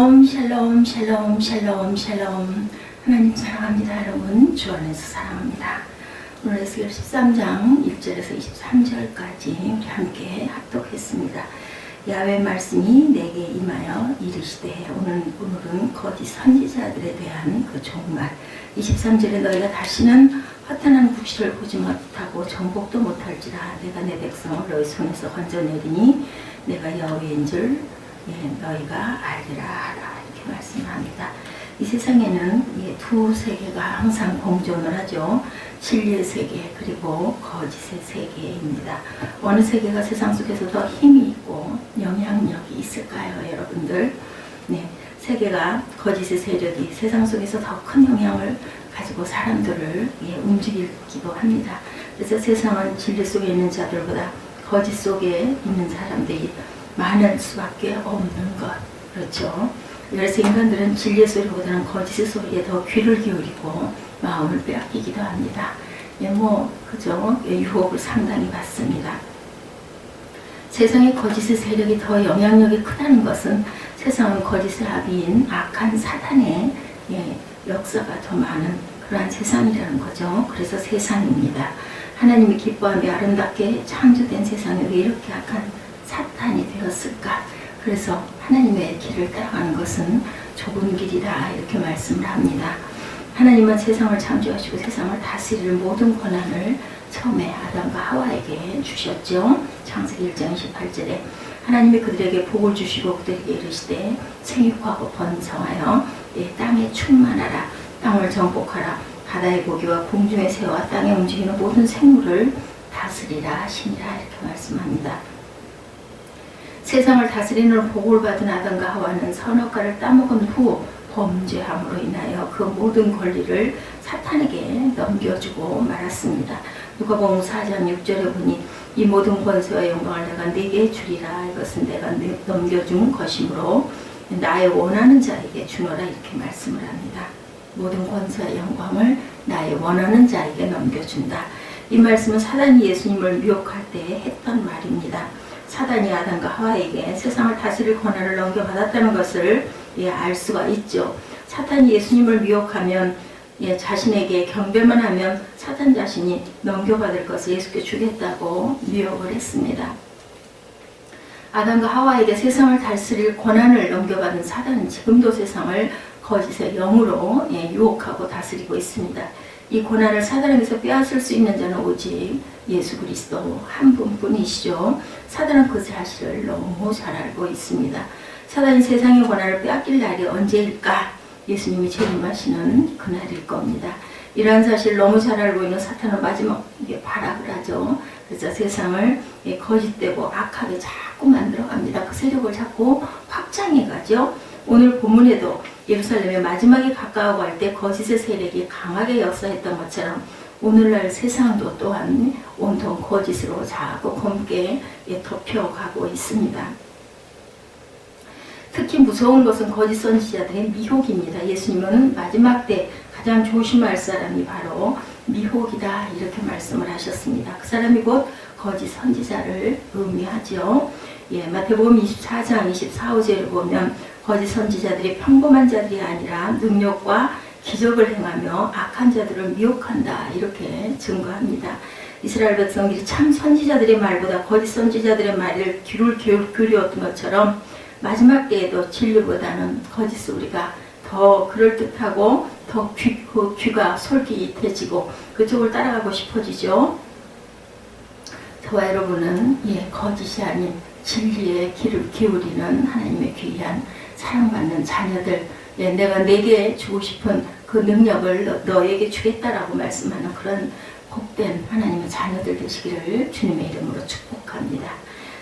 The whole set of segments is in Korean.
샬롬 샬롬 샬롬 샬롬 샬롬. 하나님 사랑합니다. 여러분 주 안에서 사랑합니다. 오늘 에스겔 13장 1절에서 23절까지 우리 함께 합독했습니다. 야훼 말씀이 내게 임하여 이르시되 오늘은 거짓 선지자들에 대한 그 종말. 23절에 너희가 다시는 허탄한 구실을 보지 못하고 정복도 못할지라 내가 내 백성을 너희 손에서 건져내리니 내가 여호와인 줄 너희가 알리라 하라, 이렇게 말씀을 합니다. 이 세상에는 두 세계가 항상 공존을 하죠. 진리의 세계 그리고 거짓의 세계입니다. 어느 세계가 세상 속에서 더 힘이 있고 영향력이 있을까요, 여러분들? 세계가 거짓의 세력이 세상 속에서 더 큰 영향을 가지고 사람들을 움직이기도 합니다. 그래서 세상은 진리 속에 있는 자들보다 거짓 속에 있는 사람들이 많을 수밖에 없는 것, 그렇죠? 그래서 인간들은 진리의 소리보다는 거짓의 소리에 더 귀를 기울이고 마음을 빼앗기기도 합니다. 그죠? 유혹을 상당히 받습니다. 세상의 거짓의 세력이 더 영향력이 크다는 것은 세상은 거짓의 아비인 악한 사단의 역사가 더 많은 그러한 세상이라는 거죠. 그래서 세상입니다. 하나님이 기뻐하며 아름답게 창조된 세상에 왜 이렇게 악한 사탄이 되었을까? 그래서 하나님의 길을 따라가는 것은 좁은 길이다, 이렇게 말씀을 합니다. 하나님은 세상을 창조하시고 세상을 다스릴 모든 권한을 처음에 아담과 하와에게 주셨죠. 창세기 1장 28절에 하나님이 그들에게 복을 주시고 그들에게 이르시되 생육하고 번성하여 땅에 충만하라, 땅을 정복하라, 바다의 고기와 공중의 새와 땅에 움직이는 모든 생물을 다스리라 하시니라, 이렇게 말씀합니다. 세상을 다스리는 복을 받은 아담과 하와는 선악과를 따먹은 후 범죄함으로 인하여 그 모든 권리를 사탄에게 넘겨주고 말았습니다. 누가복음 4장 6절에 보니 이 모든 권세와 영광을 내가 네게 주리라, 이것은 내가 넘겨준 것이므로 나의 원하는 자에게 주노라, 이렇게 말씀을 합니다. 모든 권세와 영광을 나의 원하는 자에게 넘겨준다. 이 말씀은 사단이 예수님을 미혹할 때 했던 말입니다. 사단이 아담과 하와에게 세상을 다스릴 권한을 넘겨받았다는 것을 알 수가 있죠. 사탄이 예수님을 미혹하면 자신에게 경배만 하면 사탄 자신이 넘겨받을 것을 예수께 주겠다고 미혹을 했습니다. 아담과 하와에게 세상을 다스릴 권한을 넘겨받은 사단은 지금도 세상을 거짓의 영으로 유혹하고 다스리고 있습니다. 이 권한을 사단에게서 빼앗을 수 있는 자는 오직 예수 그리스도 한 분뿐이시죠. 사단은 그 사실을 너무 잘 알고 있습니다. 사단이 세상의 권한을 빼앗길 날이 언제일까? 예수님이 재림하시는 그날일 겁니다. 이러한 사실을 너무 잘 알고 있는 사탄은 마지막에 발악을 하죠. 그래서 세상을 거짓되고 악하게 자꾸 만들어갑니다. 그 세력을 자꾸 확장해 가죠. 오늘 본문에도 예루살렘의 마지막이 가까워 갈 때 거짓의 세력이 강하게 역사했던 것처럼 오늘날 세상도 또한 온통 거짓으로 자꾸 검게 덮여가고 있습니다. 특히 무서운 것은 거짓 선지자들의 미혹입니다. 예수님은 마지막 때 가장 조심할 사람이 바로 미혹이다, 이렇게 말씀을 하셨습니다. 그 사람이 곧 거짓 선지자를 의미하죠. 마태복음 24장 24절을 보면 거짓 선지자들이 평범한 자들이 아니라 능력과 기적을 행하며 악한 자들을 미혹한다, 이렇게 증거합니다. 이스라엘 백성들이 참 선지자들의 말보다 거짓 선지자들의 말을 귀를 기울였던 것처럼 마지막 때에도 진리보다는 거짓 소리가 더 그럴듯하고 더 귀가 솔깃해지고 그쪽을 따라가고 싶어지죠. 저와 여러분은 거짓이 아닌 진리의 귀를 기울이는 하나님의 귀한 사랑받는 자녀들, 내가 내게 주고 싶은 그 능력을 너에게 주겠다라고 말씀하는 그런 복된 하나님의 자녀들 되시기를 주님의 이름으로 축복합니다.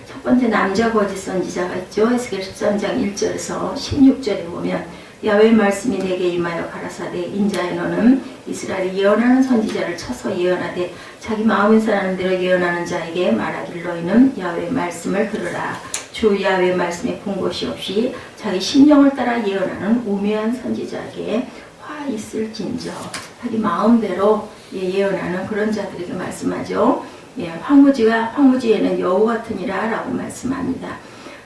첫 번째 남자 거짓 선지자가 있죠. 에스겔 13장 1절에서 16절에 보면 야훼 말씀이 내게 임하여 가라사대 인자의 너는 이스라엘이 예언하는 선지자를 쳐서 예언하되 자기 마음에 사는 대로 예언하는 자에게 말하길 너희는 야훼 말씀을 들으라. 주 야훼 말씀에 본것이 없이 자기 심령을 따라 예언하는 우매한 선지자에게 화 있을진저. 자기 마음대로 예언하는 그런 자들에게 말씀하죠. 황무지에는 여우 같으니라 라고 말씀합니다.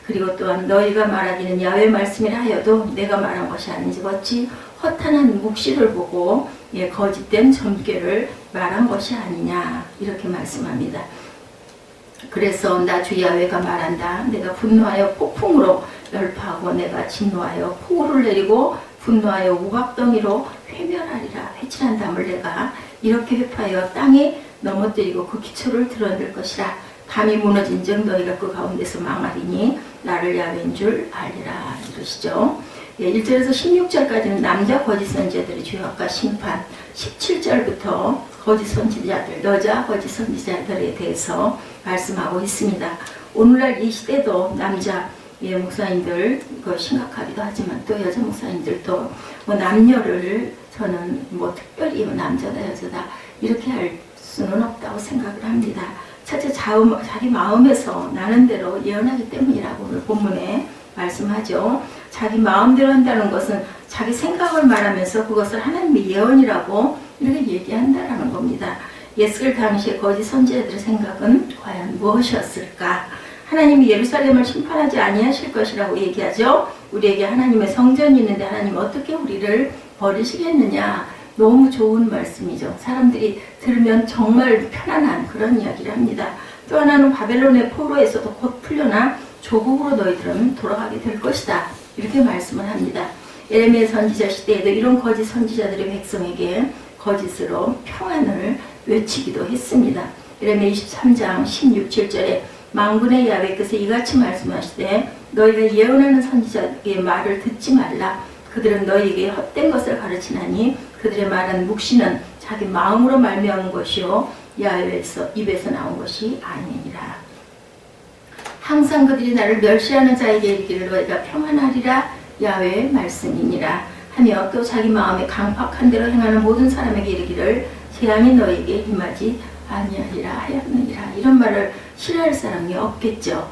그리고 또한 너희가 말하기는 야훼 말씀이라 하여도 내가 말한 것이 아닌지 어찌 허탄한 묵시를 보고 거짓된 점괘를 말한 것이 아니냐 이렇게 말씀합니다. 그래서 나 주 야훼가 말한다. 내가 분노하여 폭풍으로 열파하고 내가 진노하여 폭우를 내리고 분노하여 우박덩이로 회멸하리라. 회칠한 담을 내가 이렇게 회파하여 땅에 넘어뜨리고 그 기초를 드러낼 것이라. 담이 무너진 즉 너희가 그 가운데서 망하리니 나를 야훼인 줄 알리라 이러시죠. 1절에서 16절까지는 남자 거짓 선지자들의 죄악과 심판, 17절부터 거짓 선지자들, 여자 거짓 선지자들에 대해서 말씀하고 있습니다. 오늘날 이 시대도 남자 목사님들 심각하기도 하지만 또 여자 목사님들도 남녀를 저는 특별히 남자다 여자다 이렇게 할 수는 없다고 생각을 합니다. 첫째 자기 마음에서 나는 대로 예언하기 때문이라고 오늘 본문에 말씀하죠. 자기 마음대로 한다는 것은 자기 생각을 말하면서 그것을 하나님의 예언이라고 이렇게 얘기한다라는 겁니다. 예스겔 당시의 거짓 선지자들의 생각은 과연 무엇이었을까? 하나님이 예루살렘을 심판하지 아니하실 것이라고 얘기하죠. 우리에게 하나님의 성전이 있는데 하나님 어떻게 우리를 버리시겠느냐. 너무 좋은 말씀이죠. 사람들이 들으면 정말 편안한 그런 이야기를 합니다. 또 하나는 바벨론의 포로에서도 곧 풀려나 조국으로 너희들은 돌아가게 될 것이다. 이렇게 말씀을 합니다. 예레미야 선지자 시대에도 이런 거짓 선지자들의 백성에게 거짓으로 평안을 외치기도 했습니다. 예레미야 23장 16, 17절에 만군의 야훼께서 이같이 말씀하시되 너희가 예언하는 선지자의 말을 듣지 말라. 그들은 너희에게 헛된 것을 가르치나니 그들의 말은 묵시는 자기 마음으로 말미암은 것이요 야훼에서 입에서 나온 것이 아니니라. 항상 그들이 나를 멸시하는 자에게 이르기를 너희가 평안하리라 야훼의 말씀이니라 하며 또 자기 마음에 강팍한 대로 행하는 모든 사람에게 이르기를 재앙이 너희에게 임하지 아니하리라 하였느니라. 이런 말을 싫어할 사람이 없겠죠.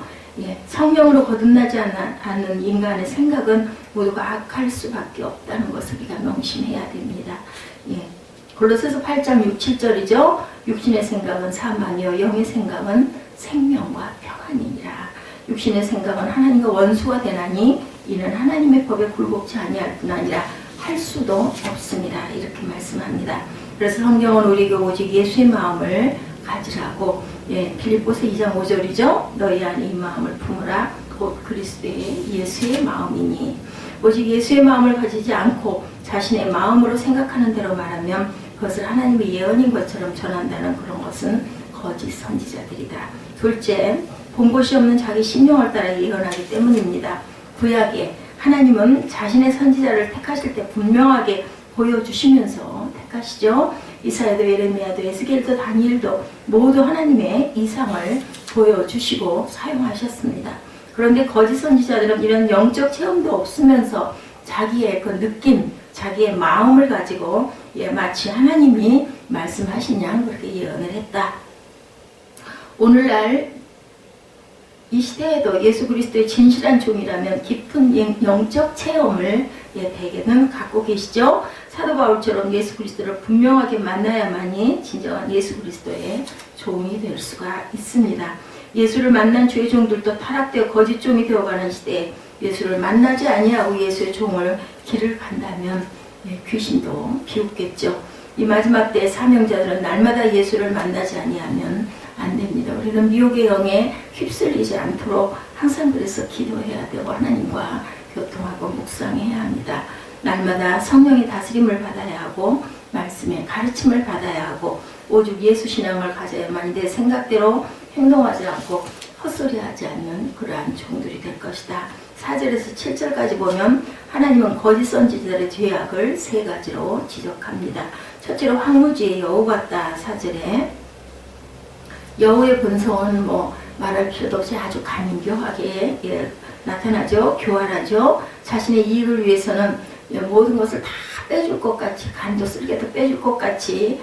성령으로 거듭나지 않는 인간의 생각은 모두가 악할 수밖에 없다는 것을 우리가 명심해야 됩니다. 골로새서 8장 6, 7절이죠. 육신의 생각은 사망이요 영의 생각은 생명과 평안이니라. 육신의 생각은 하나님과 원수가 되나니 이는 하나님의 법에 굴복치 아니할 뿐 아니라 할 수도 없습니다. 이렇게 말씀합니다. 그래서 성경은 우리에게 오직 예수의 마음을 가지라고 빌립보서 2장 5절이죠. 너희 안에 이 마음을 품으라. 곧 그리스도의 예수의 마음이니. 오직 예수의 마음을 가지지 않고 자신의 마음으로 생각하는 대로 말하면 그것을 하나님의 예언인 것처럼 전한다는 그런 것은 거짓 선지자들이다. 둘째, 본 곳이 없는 자기 심령을 따라 예언하기 때문입니다. 구약에 하나님은 자신의 선지자를 택하실 때 분명하게 보여주시면서 택하시죠. 이사야도 예레미야도 에스겔도 다니엘도 모두 하나님의 이상을 보여주시고 사용하셨습니다. 그런데 거짓 선지자들은 이런 영적 체험도 없으면서 자기의 그 느낌, 자기의 마음을 가지고 마치 하나님이 말씀하신 양 그렇게 예언을 했다. 오늘날 이 시대에도 예수 그리스도의 진실한 종이라면 깊은 영적 체험을 대개는 갖고 계시죠. 사도 바울처럼 예수 그리스도를 분명하게 만나야만이 진정한 예수 그리스도의 종이 될 수가 있습니다. 예수를 만난 주의 종들도 타락되어 거짓 종이 되어가는 시대에 예수를 만나지 아니하고 예수의 종을 길을 간다면 귀신도 비웃겠죠. 이 마지막 때의 사명자들은 날마다 예수를 만나지 아니하면 안 됩니다. 우리는 미혹의 영에 휩쓸리지 않도록 항상 그래서 기도해야 되고 하나님과 교통하고 묵상해야 합니다. 날마다 성령의 다스림을 받아야 하고 말씀의 가르침을 받아야 하고 오직 예수 신앙을 가져야만 내 생각대로 행동하지 않고 헛소리하지 않는 그러한 종들이 될 것이다. 4절에서 7절까지 보면 하나님은 거짓 선지자들의 죄악을 세 가지로 지적합니다. 첫째로 황무지의 여우 같다. 4절에 여우의 본성은 말할 필요도 없이 아주 간교하게 나타나죠. 교활하죠. 자신의 이익을 위해서는 모든 것을 다 빼줄 것 같이 간도 쓸개도 빼줄 것 같이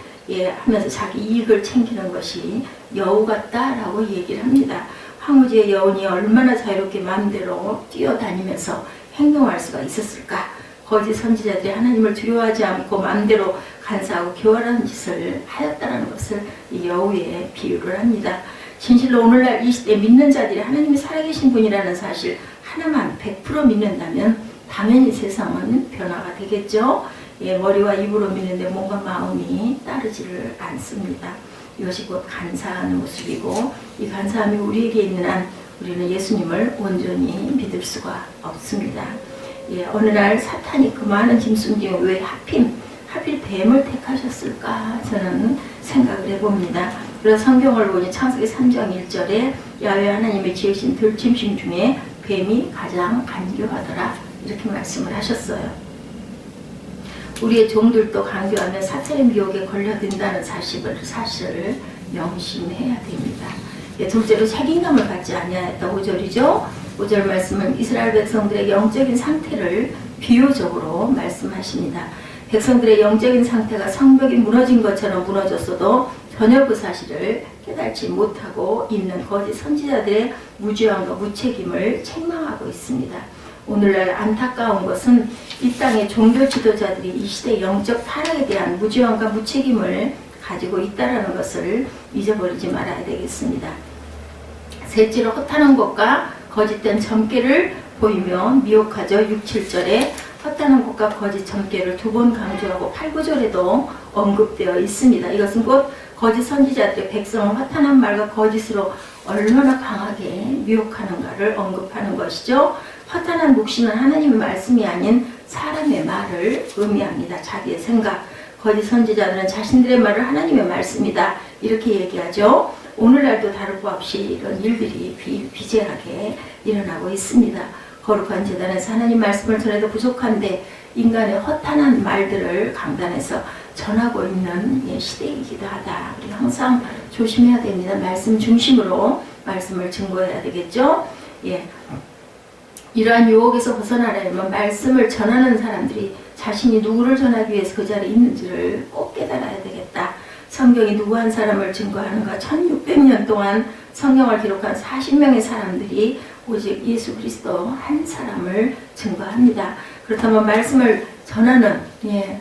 하면서 자기 이익을 챙기는 것이 여우 같다라고 얘기를 합니다. 황무지의 여운이 얼마나 자유롭게 마음대로 뛰어다니면서 행동할 수가 있었을까? 거짓 선지자들이 하나님을 두려워하지 않고 마음대로 간사하고 교활한 짓을 하였다는 것을 이 여우에 비유를 합니다. 진실로 오늘날 이 시대 믿는 자들이 하나님이 살아계신 분이라는 사실 하나만 100% 믿는다면 당연히 세상은 변화가 되겠죠. 예, 머리와 입으로 믿는데 몸과 마음이 따르지를 않습니다. 이것이 곧 간사한 모습이고 이 간사함이 우리에게 있는 한 우리는 예수님을 온전히 믿을 수가 없습니다. 예, 어느 날 사탄이 그 많은 짐승 중에 왜 하필 뱀을 택하셨을까 저는 생각을 해봅니다. 그래서 성경을 보니 창세기 3장 1절에 야훼 하나님이 지으신 들짐승 중에 뱀이 가장 간교하더라 이렇게 말씀을 하셨어요. 우리의 종들도 간교하면 사탄의 미혹에 걸려든다는 사실을 명심해야 됩니다. 예, 둘째로 책임감을 갖지 아니하였다 5절이죠. 5절 말씀은 이스라엘 백성들의 영적인 상태를 비유적으로 말씀하십니다. 백성들의 영적인 상태가 성벽이 무너진 것처럼 무너졌어도 전혀 그 사실을 깨닫지 못하고 있는 거짓 선지자들의 무지함과 무책임을 책망하고 있습니다. 오늘날 안타까운 것은 이 땅의 종교 지도자들이 이 시대의 영적 타락에 대한 무지함과 무책임을 가지고 있다는 것을 잊어버리지 말아야 되겠습니다. 셋째로 허탄한 것과 거짓된 점괘를 보이며 미혹하죠. 6, 7절에 허탄한 것과 거짓 점괘를 2번 강조하고 8, 9절에도 언급되어 있습니다. 이것은 곧 거짓 선지자들의 백성을 허탄한 말과 거짓으로 얼마나 강하게 미혹하는가를 언급하는 것이죠. 허탄한 묵시는 하나님의 말씀이 아닌 사람의 말을 의미합니다. 자기의 생각. 거짓 선지자들은 자신들의 말을 하나님의 말씀이다 이렇게 얘기하죠. 오늘날도 다를 바 없이 이런 일들이 비재하게 일어나고 있습니다. 거룩한 제단에서 하나님 말씀을 전해도 부족한데 인간의 허탄한 말들을 강단에서 전하고 있는 시대이기도 하다. 우리 항상 조심해야 됩니다. 말씀 중심으로 말씀을 증거해야 되겠죠. 예. 이러한 유혹에서 벗어나려면 말씀을 전하는 사람들이 자신이 누구를 전하기 위해서 그 자리에 있는지를 꼭 깨달아야 되겠다. 성경이 누구 한 사람을 증거하는가? 1600년 동안 성경을 기록한 40명의 사람들이 오직 예수 그리스도 한 사람을 증거합니다. 그렇다면 말씀을 전하는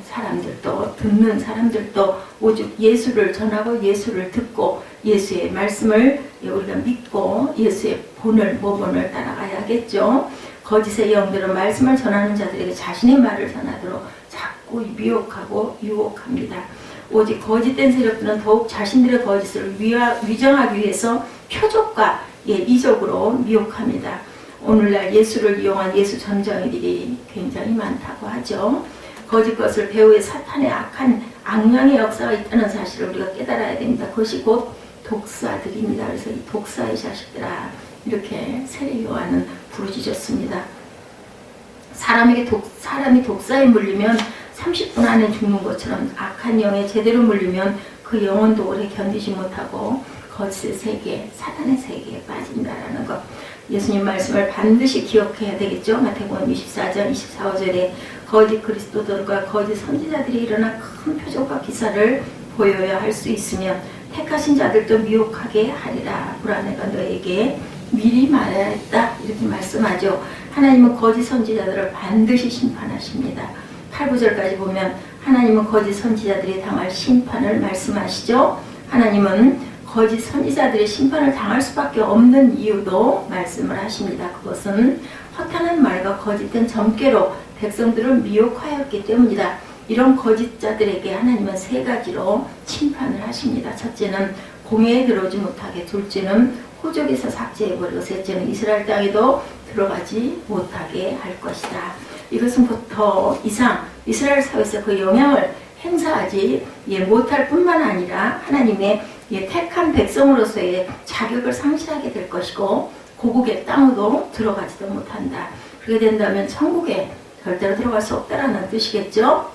사람들도 듣는 사람들도 오직 예수를 전하고 예수를 듣고 예수의 말씀을 우리가 믿고 예수의 모본을 따라가야겠죠. 거짓의 영들은 말씀을 전하는 자들에게 자신의 말을 전하도록 자꾸 미혹하고 유혹합니다. 오직 거짓된 세력들은 더욱 자신들의 거짓을 위정하기 위해서 표적과 이적으로 미혹합니다. 오늘날 예수를 이용한 예수 전쟁이들이 굉장히 많다고 하죠. 거짓 것을 배후에 사탄의 악한 악령의 역사가 있다는 사실을 우리가 깨달아야 됩니다. 그것이 곧 독사들입니다. 그래서 이 독사의 자식들아 이렇게 세례 요한은 부르짖었습니다. 사람이 독사에 물리면 30분 안에 죽는 것처럼 악한 영에 제대로 물리면 그 영혼도 오래 견디지 못하고 거짓의 세계, 사단의 세계에 빠진다라는 것. 예수님 말씀을 반드시 기억해야 되겠죠. 마태복음 24장 24절에 거짓 그리스도들과 거짓 선지자들이 일어나 큰 표적과 기사를 보여야 할 수 있으며 택하신 자들도 미혹하게 하리라. 불안해가 너에게 미리 말해야 했다. 이렇게 말씀하죠. 하나님은 거짓 선지자들을 반드시 심판하십니다. 8, 9절까지 보면 하나님은 거짓 선지자들이 당할 심판을 말씀하시죠. 하나님은 거짓 선지자들의 심판을 당할 수밖에 없는 이유도 말씀을 하십니다. 그것은 허탄한 말과 거짓된 점괘로 백성들을 미혹하였기 때문이다. 이런 거짓자들에게 하나님은 3가지로 심판을 하십니다. 첫째는 공회에 들어오지 못하게, 둘째는 호적에서 삭제해버리고, 셋째는 이스라엘 땅에도 들어가지 못하게 할 것이다. 이것은 더 이상 이스라엘 사회에서 그 영향을 행사하지 못할 뿐만 아니라 하나님의 택한 백성으로서의 자격을 상실하게 될 것이고 고국의 땅으로 들어가지도 못한다. 그렇게 된다면 천국에 절대로 들어갈 수 없다라는 뜻이겠죠.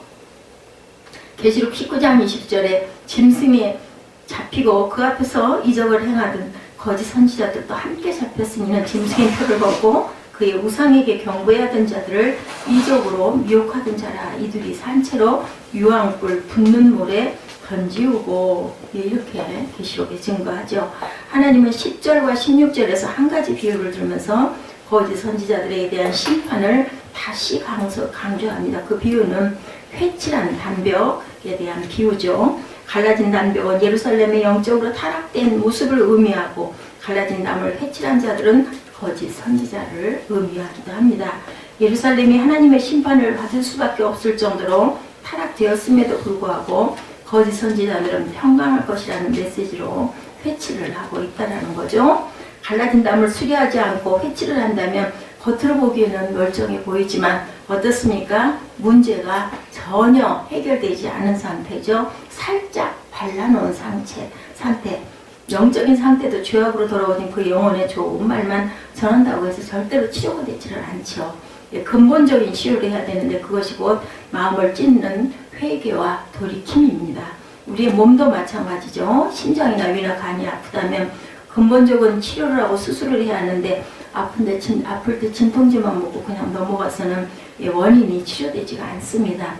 계시록 19장 20절에 짐승에 잡히고 그 앞에서 이적을 행하던 거짓 선지자들도 함께 잡혔으니 짐승의 표를 벗고 그의 우상에게 경배하던 자들을 이적으로 미혹하던 자라. 이들이 산채로 유황불 붙는 물에 던지우고, 이렇게 계시록에 증거하죠. 하나님은 10절과 16절에서 한 가지 비유를 들면서 거짓 선지자들에 대한 심판을 다시 강조합니다. 그 비유는 회칠한 담벽에 대한 비유죠. 갈라진 담벽은 예루살렘의 영적으로 타락된 모습을 의미하고 갈라진 담을 회칠한 자들은 거짓 선지자를 의미하기도 합니다. 예루살렘이 하나님의 심판을 받을 수밖에 없을 정도로 타락되었음에도 불구하고 거짓 선지자들은 평강할 것이라는 메시지로 회칠을 하고 있다는 거죠. 갈라진 담을 수리하지 않고 회칠을 한다면 겉으로 보기에는 멀쩡해 보이지만 어떻습니까? 문제가 전혀 해결되지 않은 상태죠. 살짝 발라놓은 상태. 영적인 상태도 죄악으로 돌아오는 그 영혼의 좋은 말만 전한다고 해서 절대로 치료가 되지를 않죠. 근본적인 치료를 해야 되는데 그것이 곧 마음을 찢는 회개와 돌이킴입니다. 우리의 몸도 마찬가지죠. 심장이나 위나 간이 아프다면 근본적인 치료를 하고 수술을 해야 하는데 아플 때 진통제만 먹고 그냥 넘어가서는 원인이 치료되지가 않습니다.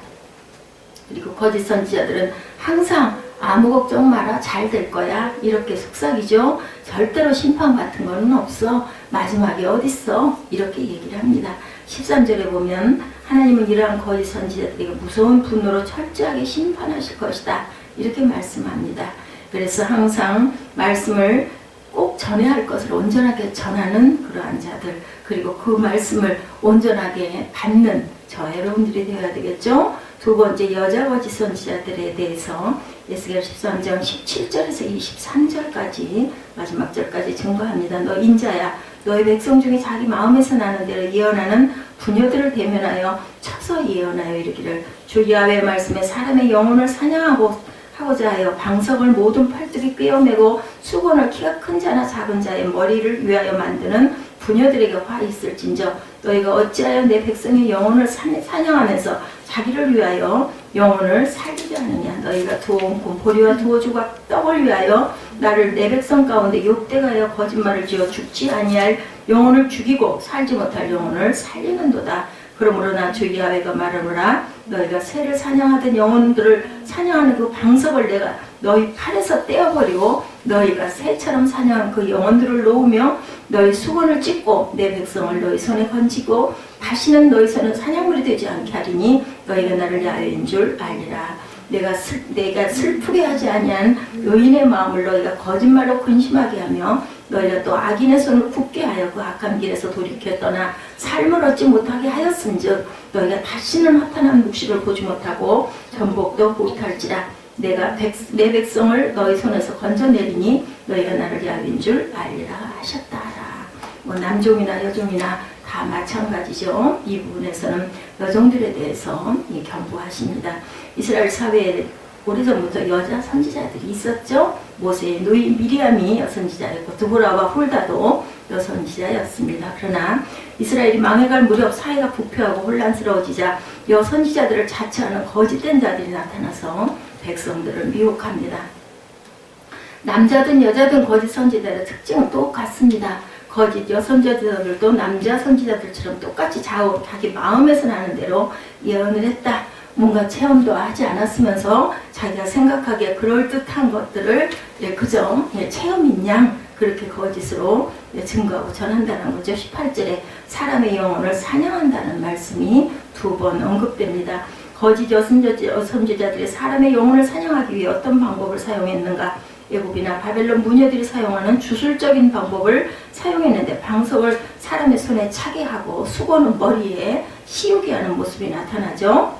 그리고 거짓 선지자들은 항상 아무 걱정 마라, 잘 될 거야, 이렇게 속삭이죠. 절대로 심판 같은 거는 없어, 마지막에 어딨어, 이렇게 얘기를 합니다. 13절에 보면 하나님은 이러한 거짓 선지자들에게 무서운 분노로 철저하게 심판하실 것이다, 이렇게 말씀합니다. 그래서 항상 말씀을 꼭 전해야 할 것을 온전하게 전하는 그러한 자들, 그리고 그 말씀을 온전하게 받는 저 여러분들이 되어야 되겠죠. 두 번째, 여자 거짓 선지자들에 대해서 에스겔 13장 17절에서 23절까지 마지막 절까지 증거합니다. 너 인자야, 너의 백성 중에 자기 마음에서 나는 대로 예언하는 부녀들을 대면하여 쳐서 예언하여 이르기를 주 야훼의 말씀에 사람의 영혼을 사냥하고자 하여 방석을 모든 팔뚝이 꿰어매고 수건을 키가 큰 자나 작은 자의 머리를 위하여 만드는 부녀들에게 화 있을진저 너희가 어찌하여 내 백성의 영혼을 사냥하면서 자기를 위하여 영혼을 살리려 하느냐. 너희가 두어온 보리와 두어 조각 떡을 위하여 나를 내 백성 가운데 욕되가하여 거짓말을 지어 죽지 아니할 영혼을 죽이고 살지 못할 영혼을 살리는도다. 그러므로 나 주 야훼가 말하노라. 너희가 새를 사냥하던 영혼들을 사냥하는 그 방석을 내가 너희 팔에서 떼어버리고 너희가 새처럼 사냥한 그 영혼들을 놓으며 너희 수건을 찢고 내 백성을 너희 손에 건지고 다시는 너희 손은 사냥물이 되지 않게 하리니 너희가 나를 야훼인 줄 알리라. 내가 슬프게 하지 아니한 의인의 마음을 너희가 거짓말로 근심하게 하며 너희가 또 악인의 손을 굳게 하여 그 악한 길에서 돌이켜 떠나 삶을 얻지 못하게 하였은즉 너희가 다시는 허탄한 묵시를 보지 못하고 전복도 못할지라. 내가 내 백성을 너희 손에서 건져내리니 너희가 나를 야훼인 줄 알리라 하셨다라. 남종이나 여종이나 다 마찬가지죠. 이 부분에서는 여종들에 대해서 경고하십니다. 이스라엘 사회에 오래전부터 여자 선지자들이 있었죠. 모세의 누이 미리암이 여선지자였고 드보라와 홀다도 여선지자였습니다. 그러나 이스라엘이 망해갈 무렵 사회가 부패하고 혼란스러워지자 여선지자들을 자처하는 거짓된 자들이 나타나서 백성들을 미혹합니다. 남자든 여자든 거짓 선지자들의 특징은 똑같습니다. 거짓 여선지자들도 남자 선지자들처럼 똑같이 자기 마음에서 나는 대로 예언을 했다. 뭔가 체험도 하지 않았으면서 자기가 생각하기에 그럴듯한 것들을 그저 체험인 양 그렇게 거짓으로 증거하고 전한다는 거죠. 18절에 사람의 영혼을 사냥한다는 말씀이 2번 언급됩니다. 거짓 여선지자들이 사람의 영혼을 사냥하기 위해 어떤 방법을 사용했는가? 애굽이나 바벨론 무녀들이 사용하는 주술적인 방법을 사용했는데 방석을 사람의 손에 차게 하고 수건은 머리에 씌우게 하는 모습이 나타나죠.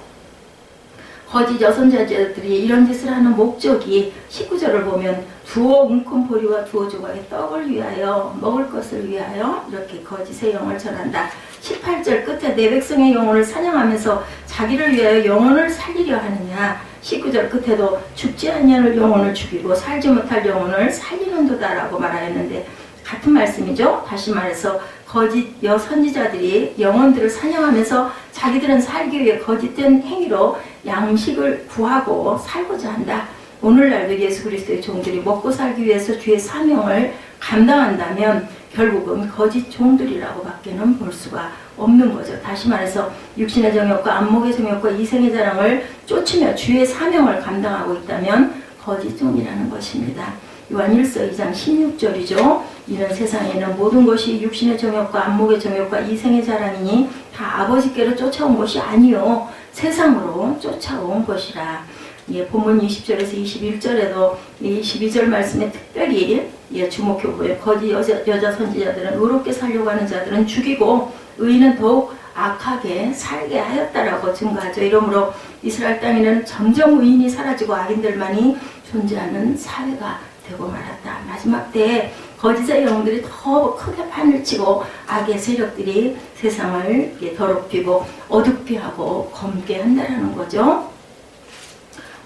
거짓 여선지자들이 이런 짓을 하는 목적이 19절을 보면 두어 웅큰 보리와 두어 조각의 떡을 위하여 먹을 것을 위하여 이렇게 거짓의 영을 전한다. 18절 끝에 내 백성의 영혼을 사냥하면서 자기를 위하여 영혼을 살리려 하느냐. 19절 끝에도 죽지 아니할 영혼을 죽이고 살지 못할 영혼을 살리는도다라고 말하였는데 같은 말씀이죠. 다시 말해서 거짓 여선지자들이 영혼들을 사냥하면서 자기들은 살기 위해 거짓된 행위로 양식을 구하고 살고자 한다. 오늘날도 예수 그리스도의 종들이 먹고 살기 위해서 주의 사명을 감당한다면 결국은 거짓 종들이라고 밖에는 볼 수가 없는 거죠. 다시 말해서 육신의 정욕과 안목의 정욕과 이생의 자랑을 쫓으며 주의 사명을 감당하고 있다면 거짓 종이라는 것입니다. 요한 1서 2장 16절이죠. 이런 세상에는 모든 것이 육신의 정욕과 안목의 정욕과 이생의 자랑이니 다 아버지께로 쫓아온 것이 아니요 세상으로 쫓아온 것이라. 본문 20절에서 21절에도 이 12절 말씀에 특별히 주목해 보여. 거짓 여자 선지자들은 의롭게 살려고 하는 자들은 죽이고 의인은 더욱 악하게 살게 하였다라고 증거하죠. 이러므로 이스라엘 땅에는 점점 의인이 사라지고 악인들만이 존재하는 사회가 되고 말았다. 마지막 때에 거짓의 영들이 더 크게 판을 치고 악의 세력들이 세상을 더럽히고 어둡게 하고 검게 한다라는 거죠.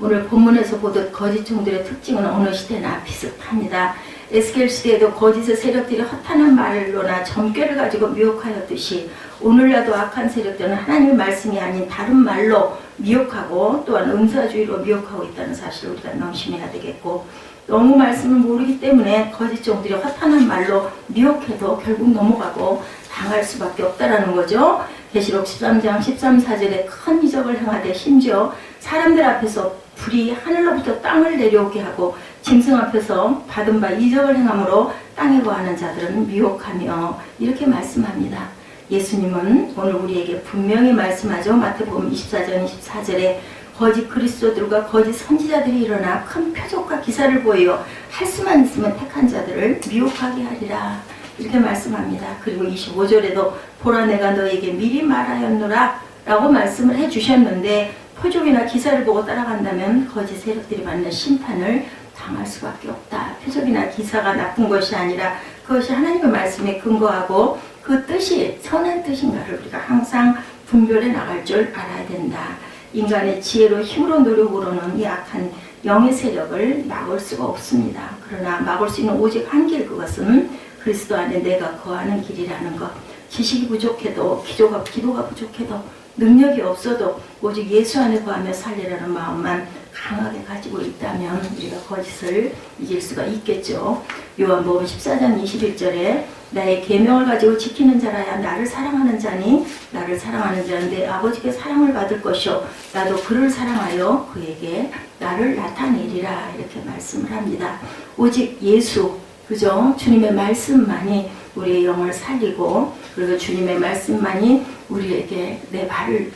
오늘 본문에서 보듯 거짓 종들의 특징은 어느 시대나 비슷합니다. 에스겔 시대에도 거짓의 세력들이 허탄한 말로나 점괘를 가지고 미혹하였듯이 오늘날도 악한 세력들은 하나님의 말씀이 아닌 다른 말로 미혹하고 또한 은사주의로 미혹하고 있다는 사실을 우리가 명심해야 되겠고, 너무 말씀을 모르기 때문에 거짓 종들이 허탄한 말로 미혹해도 결국 넘어가고 당할 수밖에 없다라는 거죠. 계시록 13장 13~14절에 큰 이적을 행하되 심지어 사람들 앞에서 불이 하늘로부터 땅을 내려오게 하고 짐승 앞에서 받은 바 이적을 행함으로 땅에 거하는 자들은 미혹하며 이렇게 말씀합니다. 예수님은 오늘 우리에게 분명히 말씀하죠. 마태복음 24장 24절에 거짓 그리스도들과 거짓 선지자들이 일어나 큰 표적과 기사를 보여 할 수만 있으면 택한 자들을 미혹하게 하리라, 이렇게 말씀합니다. 그리고 25절에도 보라 내가 너에게 미리 말하였노라 라고 말씀을 해주셨는데, 표적이나 기사를 보고 따라간다면 거짓 세력들이 받는 심판을 당할 수밖에 없다. 표적이나 기사가 나쁜 것이 아니라 그것이 하나님의 말씀에 근거하고 그 뜻이 선한 뜻인가를 우리가 항상 분별해 나갈 줄 알아야 된다. 인간의 지혜로 힘으로 노력으로는 이 악한 영의 세력을 막을 수가 없습니다. 그러나 막을 수 있는 오직 한 길, 그것은 그리스도 안에 내가 거하는 길이라는 것. 지식이 부족해도 기도가 부족해도 능력이 없어도 오직 예수 안에 거하며 살리라는 마음만 강하게 가지고 있다면 우리가 거짓을 이길 수가 있겠죠. 요한복음 14장 21절에 나의 계명을 가지고 지키는 자라야 나를 사랑하는 자니 나를 사랑하는 자는 내 아버지께 사랑을 받을 것이요 나도 그를 사랑하여 그에게 나를 나타내리라, 이렇게 말씀을 합니다. 오직 예수, 그죠? 주님의 말씀만이 우리의 영을 살리고, 그리고 주님의 말씀만이 우리에게 내 발을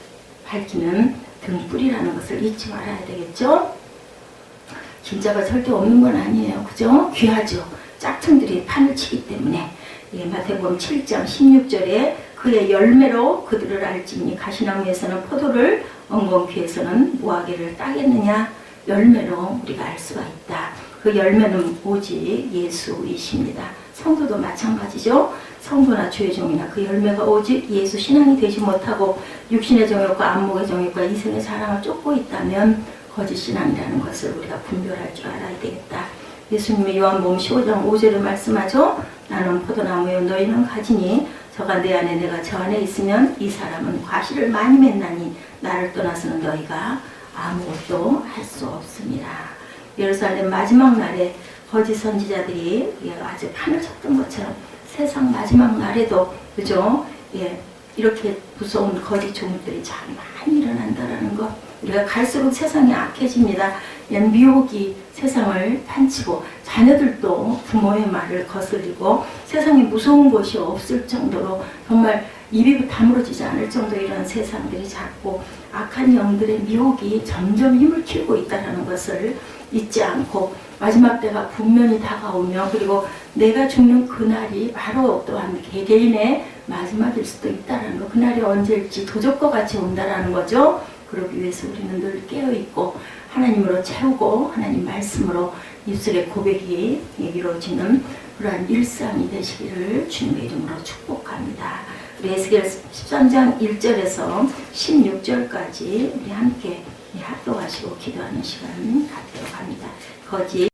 밝히는 등불이라는 것을 잊지 말아야 되겠죠? 진짜가 절대 없는 건 아니에요. 그죠? 귀하죠? 짝퉁들이 판을 치기 때문에. 마태복음 7장 16절에 그의 열매로 그들을 알지니 가시나무에서는 포도를 엉겅퀴에서는 무화과를 따겠느냐, 열매로 우리가 알 수가 있다. 그 열매는 오직 예수이십니다. 성도도 마찬가지죠. 성도나 주의 종이나 그 열매가 오직 예수 신앙이 되지 못하고 육신의 정욕과 안목의 정욕과 이생의 사랑을 쫓고 있다면 거짓 신앙이라는 것을 우리가 분별할 줄 알아야 되겠다. 예수님의 요한복음 15장 5절에 말씀하죠. 나는 포도나무요 너희는 가지니 저가 내 안에 내가 저 안에 있으면 이 사람은 과실을 많이 맺나니 나를 떠나서는 너희가 아무것도 할 수 없습니다. 예루살렘 마지막 날에 거짓 선지자들이 아주 판을 쳤던 것처럼 세상 마지막 날에도, 그죠? 이렇게 무서운 거짓 종들이 참 많이 일어난다라는 것. 우리가 갈수록 세상이 악해집니다. 미혹이 세상을 판치고 자녀들도 부모의 말을 거스리고 세상에 무서운 것이 없을 정도로 정말 입이 다물어지지 않을 정도의 이런 세상들이 작고 악한 영들의 미혹이 점점 힘을 키우고 있다는 것을 잊지 않고 마지막 때가 분명히 다가오며, 그리고 내가 죽는 그날이 바로 또한 개개인의 마지막일 수도 있다는 것. 그날이 언제일지 도적과 같이 온다라는 거죠. 그러기 위해서 우리는 늘 깨어있고 하나님으로 채우고 하나님 말씀으로 입술의 고백이 이루어지는 그러한 일상이 되시기를 주님의 이름으로 축복합니다. 우리 에스겔 13장 1절에서 16절까지 우리 함께 합독하시고 기도하는 시간 갖도록 합니다. 거짓